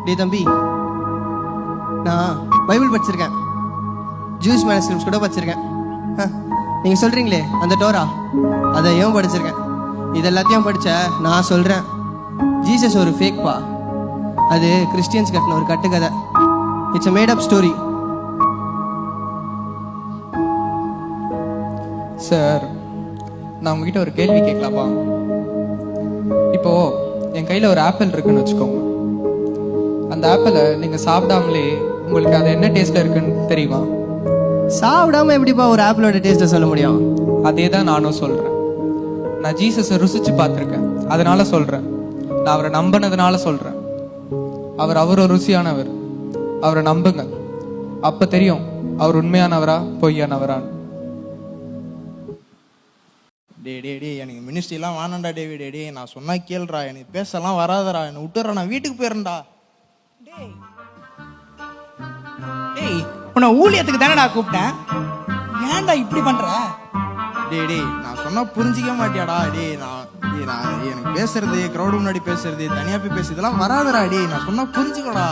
டே தம்பி, நான் பைபிள் படிச்சிருக்கேன், ஜூஸ் மேனஸ்கிரிப்ட்ஸ் கூட படிச்சிருக்கேன். நீங்க சொல்றீங்களே அந்த டோரா, அதையும் படிச்சிருக்கேன். இது எல்லாத்தையும் படிச்ச நான் சொல்றேன், ஜீசஸ் ஒரு ஃபேக்பா. அது கிறிஸ்டியன்ஸ் கட்டின ஒரு கட்டுக்கதை. It's a made up story. Sir, நான் உங்ககிட்ட ஒரு கேள்வி கேட்கலாமா? இப்போ என் கையில் ஒரு ஆப்பிள் இருக்குன்னு வச்சுக்கோங்க. அந்த ஆப்பிளை நீங்கள் சாப்பிடாமலே உங்களுக்கு அது என்ன டேஸ்ட்டில் இருக்குன்னு தெரியுமா? சாப்பிடாம எப்படிப்பா ஒரு ஆப்பிளோட டேஸ்ட்டை சொல்ல முடியும்? அதே தான் நானும் சொல்கிறேன். நான் ஜீசஸை ருசிச்சு பார்த்துருக்கேன், அதனால சொல்கிறேன். நான் அவரை நம்பினதுனால சொல்கிறேன். அவர் ருசியானவர். அவரை நம்புங்க, அப்போ தெரியும் அவர் உண்மையானவரா பொய்யானவரான்னு. டே எனக்கு மினிஸ்ட்ரிலாம் வேணாண்டா டேவிட். டே நான் சொன்னா கேள்றா, எனக்கு பேசலாம் வராதரா, என்னை விட்டுறா, நான் வீட்டுக்கு போயிடுறேன்டா. டேய், உன்னை ஊழியத்துக்கு தானடா கூப்பிட்டேன், ஏன்டா இப்படி பண்ற? டே நான் சொன்னா புரிஞ்சிக்க மாட்டியாடா? நான் எனக்கு பேசுறது, கிரௌடு முன்னாடி பேசுறது, தனியா போய் பேசுறது இதெல்லாம் வராதரா. நான் சொன்னா புரிஞ்சுக்கடா.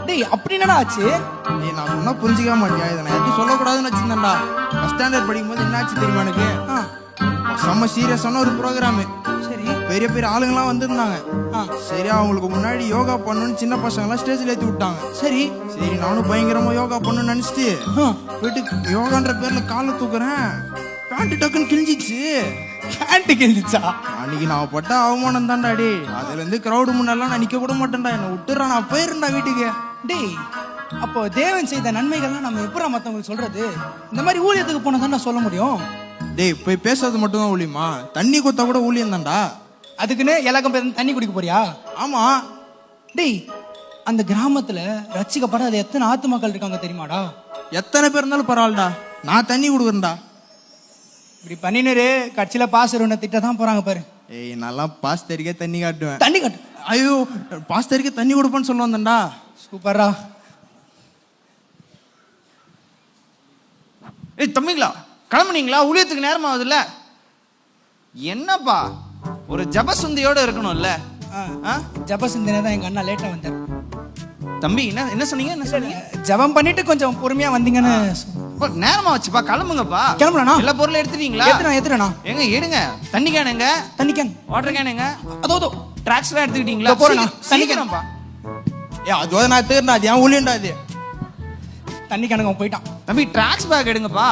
டேய் அப்படி என்னடா ஆச்சு? நான் சொன்னா புரிஞ்சிக்க மாட்டியா? இதை நான் எப்படி சொல்லக்கூடாதுன்னு வச்சிருந்தேன்டா. ஃபர்ஸ்ட் ஸ்டாண்டர்ட் படிக்கும் போது என்ன ஆச்சு தெரியுமா எனக்கு? செம்ம சீரியஸான ஒரு ப்ரோக்ராமு. சரி, பெரிய பெரிய ஆளுங்கெல்லாம் வந்திருந்தாங்க. சரி, அவங்களுக்கு முன்னாடி யோகா பண்ணணும்னு சின்ன பசங்கெல்லாம் ஸ்டேஜில் ஏற்றி விட்டாங்க. சரி நானும் பயங்கரமா யோகா பண்ணணும்னு நினைச்சிட்டு போயிட்டு யோகான்ற பேர்ல காலை தூக்குறேன், பேண்ட் டக்குன்னு கிழிஞ்சிச்சு. பேண்ட் கிழிஞ்சிச்சா? அன்னைக்கு நான் பட்ட அவமானம் தான்டா. டே அதுல இருந்து கிரௌடு முன்னெல்லாம் நான் நிக்க கூட மாட்டேன்டா, என்னை விட்டுறா, நான் போயிருந்தா வீட்டுக்கு. டேய், அப்போ தேவன் செய்த நன்மைகள்லாம் நம்ம எப்படா மற்றவங்களுக்கு சொல்றது? இந்த மாதிரி ஊழியத்துக்கு போனா தான் சொல்ல முடியும். டேய் போய் பேசுறது மட்டும் தான் ஊழியமா? தண்ணி கொடுத்தா கூட ஊழியம் தான்டா. அதுக்குன்னு எல்லாக்கும் பேர் தண்ணி குடிக்க போறியா? ஆமா. டேய், அந்த கிராமத்துல ரட்சிக்கப்படாத எத்தனை ஆத்து மக்கள் இருக்காங்க தெரியுமாடா? எத்தனை பேர் இருந்தாலும் பரவாயில்லடா, நான் தண்ணி கொடுக்குறேன்டா. இப்படி பண்ணினரு கட்சியில பாஸ்டர் திட்ட தான் போறாங்க பாரு. ஏய் நல்லா பாஸ்டருக்கே தண்ணி காட்டுவேன். தண்ணி காட்டு? ஐயோ, பாஸ்டருக்கே தண்ணி கொடுப்பேன்னு சொல்ல வந்தேன்டா. சூப்பரா. ஏய் தம்பிங்களா, கிளம்புனீங்களா? ஊழியத்துக்கு நேரம் ஆகுதுல்ல. என்னப்பா ஒரு ஜபசுந்தியோட இருக்கணும்ல. ஜபசுந்தினா தான் எங்க அண்ணா லேட்டா வந்தார். தம்பி என்ன சொன்னீங்க? ஜபம் பண்ணிட்டு கொஞ்சம் பொறுமையா வந்தீங்கன்னு. நேரமா வச்சுப்பா, கிளம்புங்கப்பா. கிளம்புறா? எல்லா பொருளும் எடுத்துட்டீங்களா? எத்தனை எங்க எடுங்க. தண்ணி கேனுங்க, தண்ணி கேன், வாட்டர் கேனுங்க, அதோ ட்ராக்ஸ் எல்லாம் எடுத்துக்கிட்டீங்களா? போறேன். தண்ணி கேனப்பா. அது நான் தேர்ந்தா, அது ஏன் ஊழியண்டா? அது தண்ணி கேனுங்க போயிட்டான். தம்பி ட்ராக்ஸ் பேக் எடுங்கப்பா.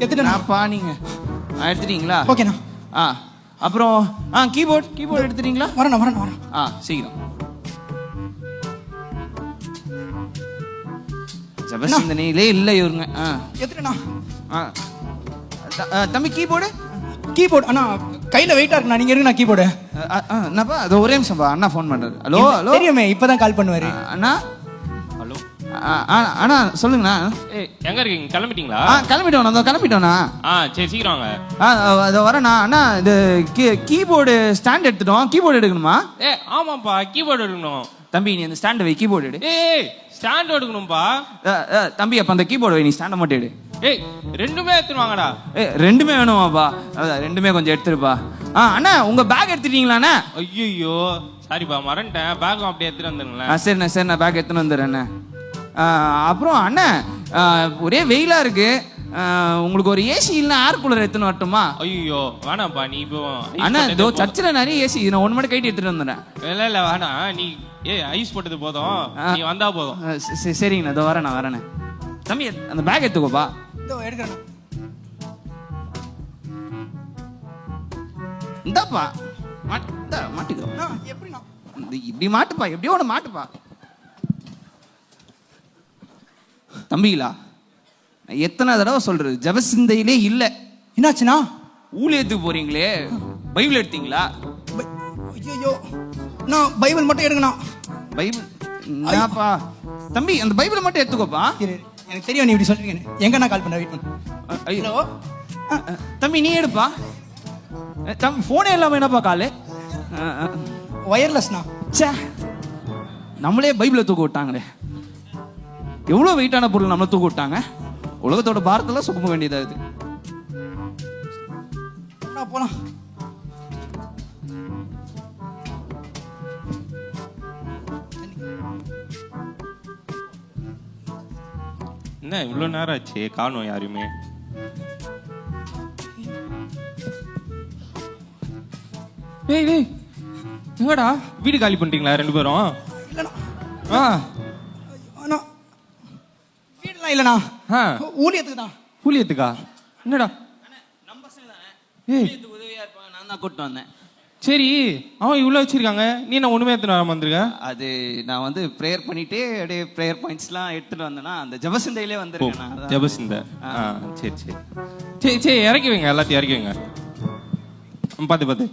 எடுத்துட்டேன்ப்பா. நீங்க எடுத்துட்டீங்களா? ஓகேண்ணா. அப்புறம் கீபோர்ட் எடுத்துட்டீங்களா? வரேன். சீக்கிரம். ஜபசிந்தனையிலே இல்ல இவருங்க. எடுத்துட்டேண்ணா. தம்பி கீபோர்டு அண்ணா கையில வெயிட்டா இருக்குண்ணா, நீங்க இருங்க. கீபோர்டு என்னப்பா? அது ஒரே நிமிஷம்ப்பா, அண்ணா ஃபோன் பண்றாரு. ஹலோ தெரியுமே, இப்பதான் கால் பண்ணுவாரு. அண்ணா. ஹலோ அண்ணா சொல்லுங்கண்ணா. எங்க இருக்கீங்க? கிளம்பிட்டீங்களா? கிளம்பிட்டோண்ணா. சரி சீக்கிரம் வாங்க. அதை வரேண்ணா. அண்ணா இது கீபோர்டு ஸ்டாண்ட் எடுத்துட்டோம், கீபோர்டு எடுக்கணுமா? ஆமாப்பா, கீபோர்டு எடுக்கணும். தம்பி நீ அந்த ஸ்டாண்ட் வை, கீபோர்டு எடு. ஸ்டாண்ட் எடுக்கணும்பா. தம்பி அப்ப அந்த கீபோர்டு வை, நீ ஸ்டாண்டை மட்டும் எடு. ரெண்டுமே எடுத்துட்டு வாங்கடா. ரெண்டுமே வேணுமாப்பா? ரெண்டுமே கொஞ்சம் எடுத்துருப்பா. அண்ணா உங்க பேக் எடுத்துட்டீங்களாண்ணா? ஐயோ சாரிப்பா, மறந்துட்டேன். பேக்கும் அப்படியே எடுத்துட்டு வந்துருங்களேன். சரிண்ணா பேக் எடுத்துன்னு வந்துடுறேண்ணே. அப்புறம் அண்ணா ஒரே வெயிலா இருக்கு, உங்களுக்கு ஒரு ஏசி இல்லைன்னா ஏர் கூலர் எடுத்துன்னு வரட்டுமா? ஐயோ வேணாம்ப்பா, நீ இப்போ அண்ணா இதோ சர்ச்சில் நிறைய ஏசி, நான் ஒன்று மட்டும் கைட்டு எடுத்துட்டு வந்துடுறேன். இல்ல வேணாம், நீ ஐஸ் போட்டது போதும், நீ வந்தா போதும். சரிங்கண்ணா, இதோ வரேண்ணே. தம்பி அந்த பேக் எடுத்துக்கோப்பா. எடுக்கிறேன். இந்தாப்பா மாட்டுக்கோ. எப்படிண்ணா? இப்படி மாட்டுப்பா, எப்படியோ ஒன்று மாட்டுப்பா. தம்பிகளா, எத்தனை தடவை சொல்றது, ஜபசிந்தையிலே இல்ல. என்னாச்சுண்ணா? ஊழியத்துக்கு போறீங்களே, பைபிள் எடுத்தீங்களா? ஐயோ, நான் பைபிள் மட்டும் எடுங்கண்ணா. பைபிள் என்னப்பா தம்பி, அந்த பைபிளை மட்டும் எடுத்துக்கோப்பா. எனக்கு தெரியும் நீ இப்படி சொல்றீங்க. எங்க நான் கால் பண்ண, வெயிட் பண்ணு. ஐயோ தம்பி நீ எடுப்பா. தம்பி போனே இல்லாம என்னப்பா காலு? வயர்லெஸ்ண்ணா. சே, நம்மளே பைபிளை தூக்க விட்டாங்களே. எவ்வளவு வெயிட்டான பொருள் நம்மளை தூக்க விட்டாங்க. உலகத்தோட பாரத்தெல்லாம் சுமக்க வேண்டியதாகுது. போலாம். என்ன இவ்வளோ நேரம் ஆச்சு காணும் யாருமே? டேய் டேய் எங்கடா? வீடு காலி பண்ணிட்டீங்களா 2 பேரும்? இல்லைண்ணா ஆ அண்ணா வீடெல்லாம் இல்லைண்ணா, ஆ ஊழியத்துக்கு தான். ஊழியத்துக்கா? என்னடா? ஏய் உதவியா இருப்பாங்க, நான் தான் கூப்பிட்டு வந்தேன். சரி, அவன் இவ்வளோ வச்சிருக்காங்க, நீ என்ன ஒண்ணுமே எடுத்துட்டு வராம வந்திருக்க? அது நான் வந்து ப்ரேயர் பண்ணிட்டு அப்படியே ப்ரேயர் பாயிண்ட்ஸ்லாம் எடுத்துட்டு வந்தேன்னா அந்த ஜெபசந்தையிலே ஓ, வந்திருக்கேன் நான். அதான். ஜெபசிந்த. சரி சரி சரி சரி, இறக்கி வைங்க, எல்லாத்தையும் இறக்கி வைங்க. பார்த்து பார்த்து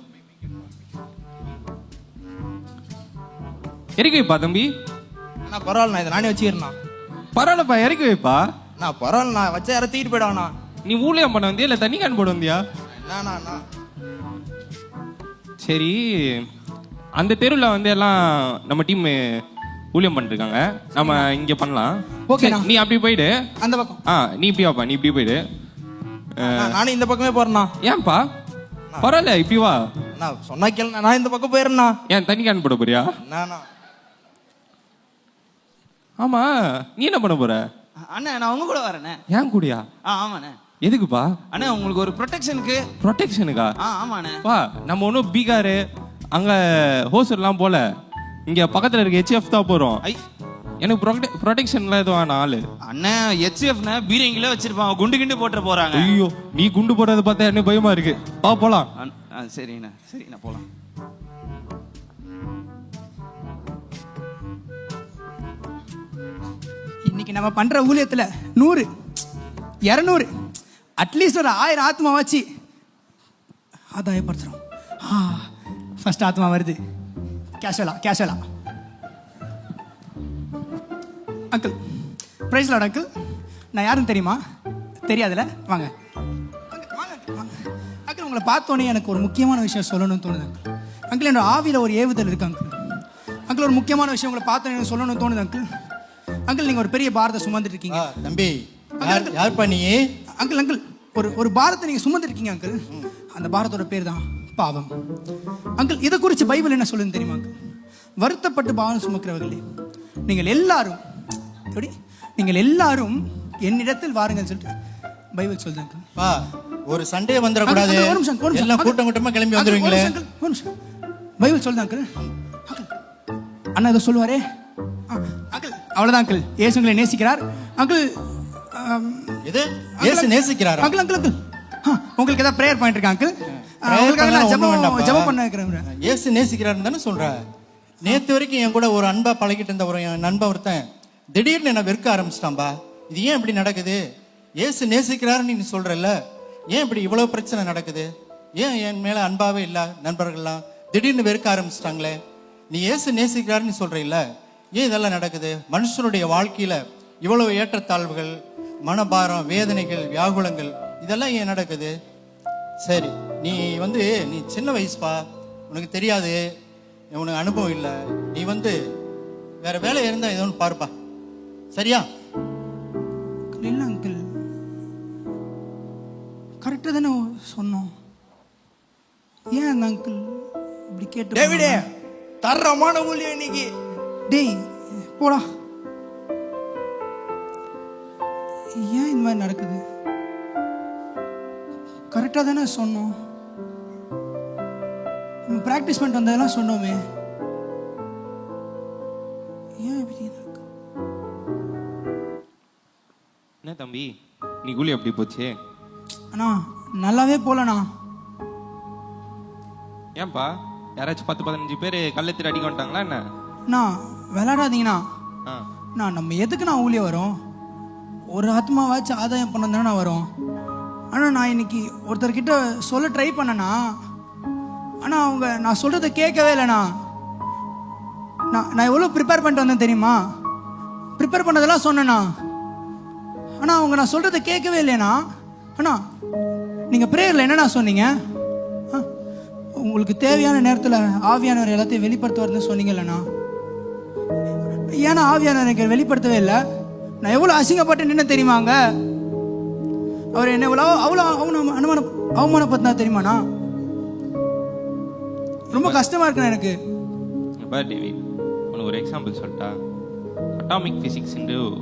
இறக்கி வைப்பா தம்பி. அண்ணா பரவாயில்லண்ணா, இதை நானே வச்சுக்கிறேண்ணா. பரவாயில்லப்பா, இறக்கி வைப்பா. அண்ணா பரவாயில்லண்ணா, வச்சா யாரும் தூக்கிட்டு போயிடுவாண்ணா. நீ ஊழியம் பண்ண வந்தியா இல்ல தண்ணி கேன் போட வந்தியா? என்னண்ணா அண்ணா? சரி, அந்த தெருவில் வந்து எல்லாம் நம்ம டீம் ஊழியம் பண்ணிருக்காங்க, நம்ம இங்க பண்ணலாம். ஓகேண்ணா. நீ அப்படி போயிடு. அந்த பக்கம் நீ இப்படி வாப்பா, நீ இப்படி போயிடு. அண்ணா, நானும் இந்த பக்கமே போறேண்ணா. ஏன்பா? பரவாயில்ல, இப்படி வா. அண்ணா சொன்னா கேளுண்ணா, நான் இந்த பக்கம் போயிடுறேண்ணா. ஏன் தண்ணி கேன் போட போறியா? என்னண்ணா? ஆமா, நீ என்ன பண்ண போற? அண்ணா நான் உங்க கூட வரேண்ணே. ஏன் கூடியா? ஆமாண்ணே. எதுக்குப்பா? அண்ணா உங்களுக்கு ஒரு ப்ரொடெக்ஷனுக்கு. ப்ரொடெக்ஷனுக்கா? ஆமாண்ணே. வா, நம்ம ஒன்றும் பீகாரு அங்க ஹோஸ்டல்லாம் போல, இங்க பக்கத்துல இருக்க ஹெச்எஃப் தான் போறோம். ஐ எனக்கு ப்ரொடெக்ஷன்லாம் எதுவும் வேணாம் ஆளு. அண்ணன் ஹெச்எஃப்னா பீரங்கில வச்சிருப்பாங்க, குண்டு கிண்டு போட்டு போறாங்க. ஐயோ, நீ குண்டு போடுறத பார்த்தா என்ன பயமா இருக்கு. போலாம். சரிண்ணா சரிண்ணா போலாம். இன்னைக்கு நம்ம பண்ற ஊழியத்துல 100 200 அட்லீஸ்ட் ஒரு 1000 ஆத்மாவாச்சு ஆதாயப்படுத்துறோம். ஃபர்ஸ்ட் ஆத்மா வருது. கேஷுவலா அங்கிள், பிரைஸ் லார்ட் அங்கிள். நான் யாருன்னு தெரியுமா? தெரியாதுல்ல? வாங்க அங்கிள், உங்களை பார்த்தோன்னே எனக்கு ஒரு முக்கியமான விஷயம் சொல்லணும்னு தோணுது அங்கிள். அங்கிள், என்னோட ஆவியில் ஒரு ஏவுதல் இருக்கு அங்கிள். அங்கிள், ஒரு முக்கியமான விஷயம் உங்களை பார்த்தோன்னே எனக்கு சொல்லணும்னு தோணுது அங்கிள். அங்கிள், நீங்க ஒரு பெரிய பாரத்தை சுமந்துட்டு இருக்கீங்க. தம்பி, யார் பண்ணி? அங்கிள் ஒரு பாரத்தை நீங்க சுமந்துட்டு இருக்கீங்க அங்கிள். அந்த பாரத்தோட பேர் தான் பாவம். அங்கிள், இதை குறித்து பைபிள் என்ன சொல்லுன்னு தெரியுமா அங்கிள்? வருத்தப்பட்டு பாவம் சுமக்கிறவர்களே, நீங்கள் எல்லாரும் என்னிடத்தில் வாருங்கள் சொல்லிட்டு பைபிள் சொல்லுது அங்கிள். ஒரு சண்டே வந்துடக்கூடாது, எல்லாம் கூட்டமா கிளம்பி வந்துருவீங்களே. பைபிள் சொல்லுது அங்கிள். அண்ணா இதை சொல்லுவாரே அங்கிள், அவ்வளவுதான் அங்கிள். இயேசு உங்களை நேசிக்கிறார் அங்கிள். இது இயேசு நேசிக்கிறாரா? அங்கிள் உங்களுக்கு ஏதாவது பிரேயர் பாயிண்ட் இருக்கா அங்கிள்? உங்களுக்காக நான் ஜெபம் பண்ண வைக்கிறேன். இயேசு நேசிக்கிறாருன்னு தானே சொல்ற? நேத்து வரைக்கும் என் கூட ஒரு அன்பா பழகிட்டு இருந்த ஒரு என் நண்பன் ஒருத்தன் திடீர்னு என்ன வெறுக்க ஆரம்பிச்சிட்டான்பா. இது ஏன் இப்படி நடக்குது? இயேசு நேசிக்கிறாருன்னு நீ சொல்றல்ல, ஏன் இப்படி இவ்வளவு பிரச்சனை நடக்குது? ஏன் என் மேல அன்பாவே இல்ல நண்பர்கள்லாம் திடீர்னு வெறுக்க ஆரம்பிச்சிட்டாங்களே? நீ இயேசு நேசிக்கிறாருன்னு சொல்ற இல்ல, ஏன் இதெல்லாம் நடக்குது? மனுஷனுடைய வாழ்க்கையில இவ்வளவு ஏற்றத்தாழ்வுகள், மனபாரம், வேதனைகள், வியாகுலங்கள், இதெல்லாம் ஏன் நடக்குது? சரி, நீ சின்ன வயசுப்பா, உனக்கு தெரியாது, உனக்கு அனுபவம் இல்லை. நீ வேற வேலை இருந்தா ஏதோ ஒன்று பாருப்பா, சரியா? இல்லை அங்கிள், கரெக்டாக தானே சொன்னோம். ஏன் அந்த அங்கிள் இப்படி கேட்டு? டேவிடே, தரமான ஊழியம் இன்னைக்கு. டேய் போடா. ஏன் இந்த மாதிரி நடக்குது? கரெக்டாக தானே சொன்னோம். நம்ம ப்ராக்டிஸ் பண்ணிட்டு வந்ததெல்லாம் சொன்னோமே. ஏன் இப்படி நடக்குது? என்ன தம்பி, நீ கூலி எப்படி போச்சு? அண்ணா நல்லாவே போலண்ணா. ஏன்பா, யாராச்சும் 10-15 பேர் கள்ளத்திட்டு அடிக்க வந்துட்டாங்களா என்ன? அண்ணா விளையாடாதீங்கண்ணா. ஆ. நம்ம எதுக்கு நான் ஊழிய வரோம்? ஒரு ஆத்மாவாச்சும் ஆதாயம் பண்ண தானே வரோம். ஆனால் நான் இன்னைக்கு ஒருத்தர்கிட்ட சொல்ல ட்ரை பண்ணேண்ணா. ஆனால் அவங்க நான் சொல்கிறத கேட்கவே இல்லைண்ணா. நான் எவ்வளோ ப்ரிப்பேர் பண்ணிட்டு வந்தேன் தெரியுமா? ப்ரிப்பேர் பண்ணதெல்லாம் சொன்னேண்ணா. ஆனால் அவங்க நான் சொல்கிறத கேட்கவே இல்லைண்ணா. அண்ணா நீங்கள் ப்ரேயரில் என்னண்ணா சொன்னீங்க? உங்களுக்கு தேவையான நேரத்தில் ஆவியானவர் எல்லாத்தையும் வெளிப்படுத்துவார்னு சொன்னீங்கல்லண்ணா. ஏன்னா ஆவியானவர் எனக்கு வெளிப்படுத்தவே இல்லை. நான் எவ்வளோ அசிங்கப்பட்டு நின்று தெரியுமாங்க? அவர் என்ன எவ்வளோ அவ்வளோ அவமானப்படுத்தினா தெரியுமாண்ணா? ரொம்ப கஷ்டமா இருக்குண்ணா எனக்கு. டேவிட், உனக்கு ஒரு எக்ஸாம்பிள் சொல்லிட்டா. அட்டாமிக் ஃபிசிக்ஸ்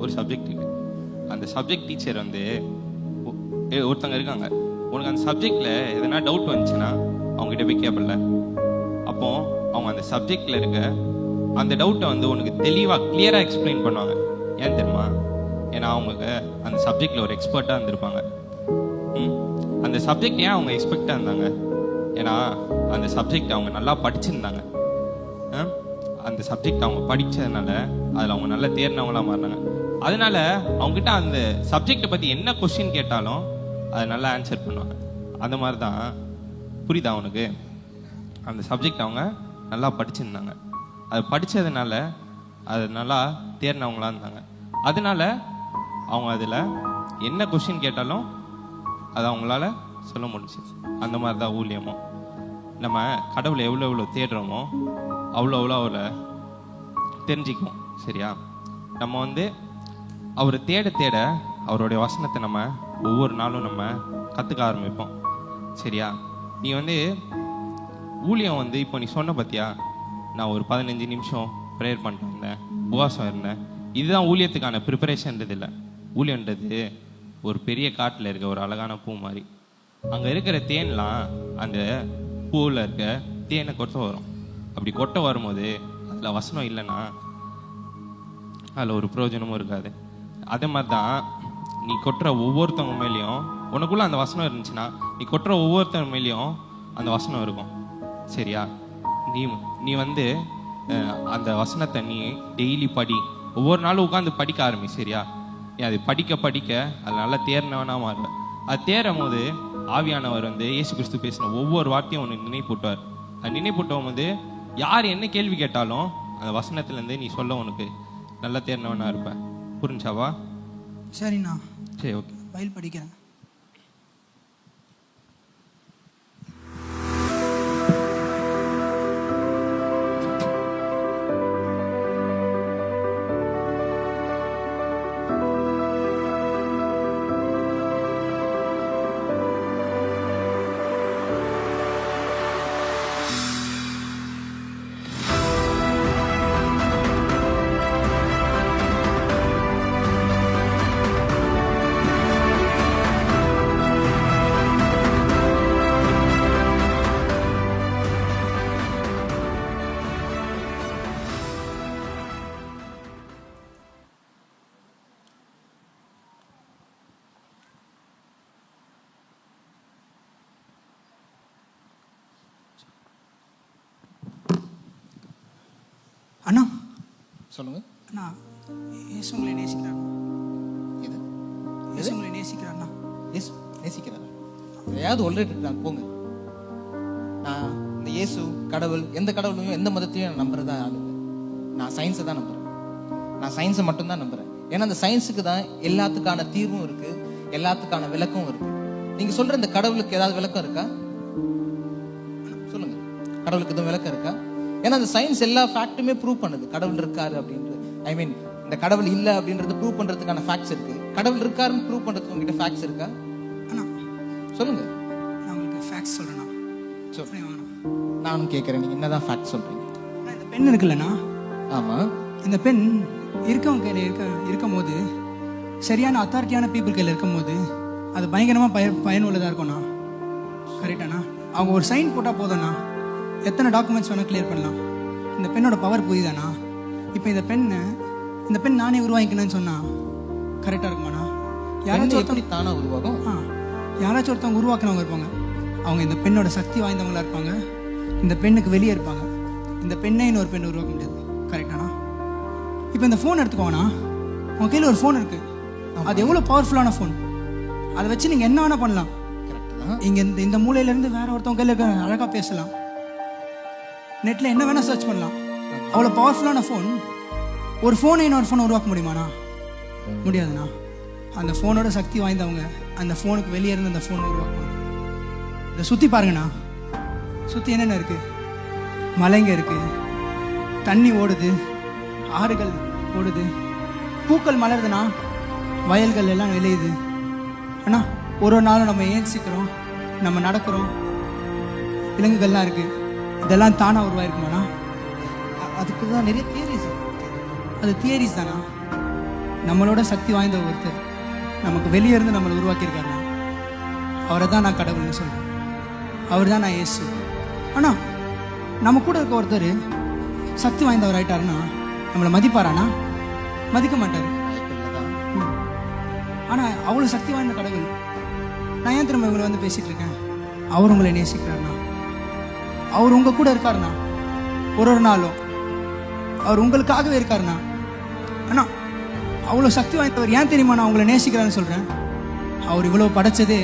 ஒரு சப்ஜெக்ட் இருக்கு. அந்த சப்ஜெக்ட் டீச்சர் வந்து ஒருத்தங்க இருக்காங்க, உனக்கு அந்த சப்ஜெக்ட்ல எதனா டவுட் வந்துச்சுன்னா அவங்ககிட்ட போய் கேட்பல. அப்போ அவங்க அந்த சப்ஜெக்ட்ல இருக்க அந்த டவுட்டை வந்து உனக்கு தெளிவாக கிளியராக எக்ஸ்பிளைன் பண்ணுவாங்க. ஏன் தெரியுமா? ஏன்னா அவங்க அந்த சப்ஜெக்ட்ல ஒரு எக்ஸ்பர்ட்டாக இருந்திருப்பாங்க. அந்த சப்ஜெக்ட் ஏன் அவங்க எக்ஸ்பெக்டாக இருந்தாங்க? ஏன்னா அந்த சப்ஜெக்ட் அவங்க நல்லா படிச்சிருந்தாங்க. அந்த சப்ஜெக்ட் அவங்க படித்ததுனால அதில் அவங்க நல்லா தேர்ந்தவங்களா மாறினாங்க. அதனால அவங்ககிட்ட அந்த சப்ஜெக்டை பற்றி என்ன கொஸ்டின் கேட்டாலும் அதை நல்லா ஆன்சர் பண்ணுவாங்க. அந்த மாதிரி தான், புரியுதா அவனுக்கு? அந்த சப்ஜெக்ட் அவங்க நல்லா படிச்சிருந்தாங்க, அது படித்ததுனால அது நல்லா தேர்ந்தவங்களா இருந்தாங்க. அதனால அவங்க அதில் என்ன கொஸ்டின் கேட்டாலும் அதை அவங்களால சொல்ல முடிச்சு. அந்த மாதிரி தான் ஊழியமும். நம்ம கடவுளை எவ்வளோ எவ்வளோ தேடுறோமோ அவ்வளோ அவ்வளோ அவரை தெரிஞ்சுக்குவோம். சரியா? நம்ம வந்து அவரை தேட தேட அவருடைய வசனத்தை நம்ம ஒவ்வொரு நாளும் நம்ம கற்றுக்க ஆரம்பிப்போம். சரியா? நீ வந்து ஊழியம் வந்து இப்போ நீ சொன்ன பார்த்தியா, நான் ஒரு 15 நிமிஷம் ப்ரேயர் பண்ணிட்டு இருந்தேன், உபவாசம் இருந்தேன். இதுதான் ஊழியத்துக்கான ப்ரிப்பரேஷன்றது இல்லை. ஊழியன்றது ஒரு பெரிய காட்டில் இருக்க ஒரு அழகான பூ மாதிரி. அங்கே இருக்கிற தேன்லாம் அந்த பூவில் இருக்க தேனை கொட்ட வரும். அப்படி கொட்ட வரும்போது அதில் வசனம் இல்லைன்னா அதில் ஒரு பிரயோஜனமும் இருக்காது. அதே மாதிரி தான் நீ கொட்டுற ஒவ்வொருத்தவங்க மேலேயும் உனக்குள்ள அந்த வசனம் இருந்துச்சுன்னா நீ கொட்டுற ஒவ்வொருத்தவங்க மேலேயும் அந்த வசனம் இருக்கும். சரியா? நீ வந்து அந்த வசனத்தை நீ டெய்லி படி, ஒவ்வொரு நாளும் உட்காந்து படிக்க ஆரம்பி. சரியா? நீ அது படிக்க படிக்க அது நல்லா தேர்னவனா மாறுவேன். அது தேரும் போது ஆவியானவர் வந்து இயேசு கிறிஸ்து பேசின ஒவ்வொரு வார்த்தையும் உனக்கு நினைப்பூட்டுவார். அது நினைப்பூட்டும் போது யார் என்ன கேள்வி கேட்டாலும் அந்த வசனத்துலேருந்து நீ சொல்ல உனக்கு நல்லா தேர்னவனா இருப்பேன். புரிஞ்சாவா? சரிண்ணா. சரி, ஓகே. பைபிள் படிக்கிறேன். அண்ணா சொல்லுங்க. அண்ணா, இயேசு உங்களை நேசிக்கிறார். இது இயேசு உங்களை நேசிக்கிறார்ண்ணா. இயேசு நேசிக்கிறாரா? எதையாவது ஒல்லிட்டு போங்க. நான் இந்த இயேசு கடவுள் எந்த கடவுளையும் எந்த மதத்தையும் நான் நம்புறதா ஆளு இல்லை. நான் சயின்ஸை தான் நம்புறேன். நான் சயின்ஸை மட்டும்தான் நம்புறேன். ஏன்னா அந்த சயின்ஸுக்கு தான் எல்லாத்துக்கான தீர்வும் இருக்கு, எல்லாத்துக்கான விளக்கம் இருக்கு. நீங்க சொல்ற இந்த கடவுளுக்கு ஏதாவது விளக்கம் இருக்கா? சொல்லுங்க. கடவுளுக்கு எதுவும் விளக்கம் இருக்கா? ஏன்னா அந்த சயின்ஸ் எல்லா ஃபேக்ட்டுமே ப்ரூவ் பண்ணுது கடவுள் இருக்காரு அப்படின்றது. ஐ மீன் இந்த கடவுள் இல்லை அப்படின்றது ப்ரூவ் பண்றதுக்கான ஃபேக்ட்ஸ் இருக்கு. கடவுள் இருக்காருன்னு ப்ரூவ் பண்றதுக்கு உங்ககிட்ட ஃபேக்ட்ஸ் இருக்கா? அண்ணா, சொல்லுங்க. நான் உங்களுக்கு ஃபேக்ட்ஸ் சொல்றேண்ணா. நானும் கேட்கறேன், நீங்க என்னதான் ஃபேக்ட் சொல்றீங்க? இந்த பெண் இருக்குல்லண்ணா, ஆமா, இந்த பெண் இருக்கவங்க கையில் இருக்கும் போது, சரியான அத்தாரிட்டியான பீப்புள் கையில் இருக்கும் போது அது பயங்கரமாக பயனுள்ளதாக இருக்கும்ண்ணா. கரெக்டாண்ணா? அவங்க ஒரு சைன் போட்டால் போதும்ண்ணா, எத்தனை டாக்குமெண்ட்ஸ் வேணால் கிளியர் பண்ணலாம். இந்த பெண்ணோட பவர் புரியுதாண்ணா? இப்போ இந்த பெண் நானே உருவாக்கிக்கணும்னு சொன்னா கரெக்டாக இருக்குமாண்ணா? யாராச்சும் எப்படி தானா உருவாகும்? யாராச்சும் ஒருத்தவங்க உருவாக்குனவங்க இருப்பாங்க. அவங்க இந்த பெண்ணோட சக்தி வாய்ந்தவங்களா இருப்பாங்க. இந்த பெண்ணுக்கு வெளியே இருப்பாங்க. இந்த பெண்ணை இன்னொரு பெண்ணை உருவாக்க முடியாது. கரெக்டாண்ணா? இப்போ இந்த ஃபோன் எடுத்துக்கோங்கண்ணா. உங்கள் கையில் ஒரு ஃபோன் இருக்கு. அது எவ்வளோ பவர்ஃபுல்லான ஃபோன். அதை வச்சு நீங்கள் என்ன வேணால் பண்ணலாம். இங்கே இந்த மூலையிலேருந்து வேற ஒருத்தவங்க கையில் இருக்க அழகாக பேசலாம். நெட்டில் என்ன வேணால் சர்ச் பண்ணலாம். அவ்வளோ பவர்ஃபுல்லான ஃபோன். ஒரு ஃபோனை இன்னொரு ஃபோனை உருவாக்க முடியுமாண்ணா? முடியாதுண்ணா. அந்த ஃபோனோட சக்தி வாய்ந்தவங்க அந்த ஃபோனுக்கு வெளியே இருந்து அந்த ஃபோனை உருவாக்குவாங்க. இதை சுற்றி பாருங்கண்ணா. சுற்றி என்னென்ன இருக்குது? மலைங்க இருக்குது, தண்ணி ஓடுது, ஆறுகள் ஓடுது, பூக்கள் மலருதுண்ணா, வயல்கள் எல்லாம் விளையுது. அண்ணா, ஒரு நாளும் நம்ம ஏஞ்சிக்கிறோம், நம்ம நடக்கிறோம், விலங்குகள்லாம் இருக்குது. இதெல்லாம் தானாக உருவாயிருக்குமாண்ணா? அதுக்கு தான் நிறைய தியரிஸ். அது தியரிஸ் தானா? நம்மளோட சக்தி வாய்ந்த ஒருத்தர் நமக்கு வெளியே இருந்து நம்மளை உருவாக்கியிருக்காருண்ணா. அவரை தான் நான் கடவுள்னு சொல்கிறேன். அவர் தான் நான் இயேசு. ஆனால் நம்ம கூட இருக்க ஒருத்தர் சக்தி வாய்ந்தவர் ஆயிட்டாருன்னா நம்மளை மதிப்பாரானா? மதிக்க மாட்டார். ஆனால் அவ்வளோ சக்தி வாய்ந்த கடவுள். நான் ஏன் திரும்ப இவங்களை வந்து பேசிகிட்டு இருக்கேன்? அவர் உங்களை நேசிக்கிறாருண்ணா. அவர் உங்கள் கூட இருக்காருண்ணா. ஒரு நாளும் அவர் உங்களுக்காகவே இருக்காருண்ணா. ஆனால் அவ்வளோ சக்தி வாய்ந்தவர். ஏன் தெரியுமா நான் உங்களை நேசிக்கிறான்னு சொல்கிறேன்? அவர் இவ்வளோ படைச்சதே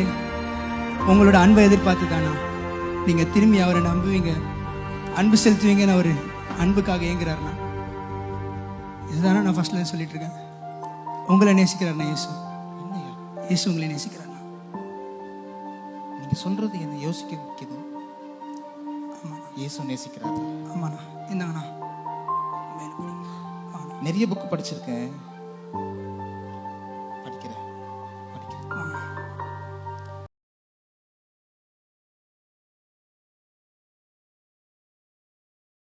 உங்களோட அன்பை எதிர்பார்த்து தானா. நீங்கள் திரும்பி அவரை நம்புவீங்க, அன்பு செலுத்துவீங்கன்னு அவர் அன்புக்காக ஏங்குறாருண்ணா. இதுதானே நான் ஃபர்ஸ்ட்ல சொல்லிட்டு இருக்கேன். உங்களை நேசிக்கிறாருண்ணா இயேசு. இயேசு உங்களை நேசிக்கிறாருண்ணா. நீங்க சொல்றது என்ன யோசிக்க வைக்குது. இயேசு நேசிக்கிறாரு. ஆமாண்ணா. இந்தாங்கண்ணா. நிறைய புக் படிச்சிருக்கேன்.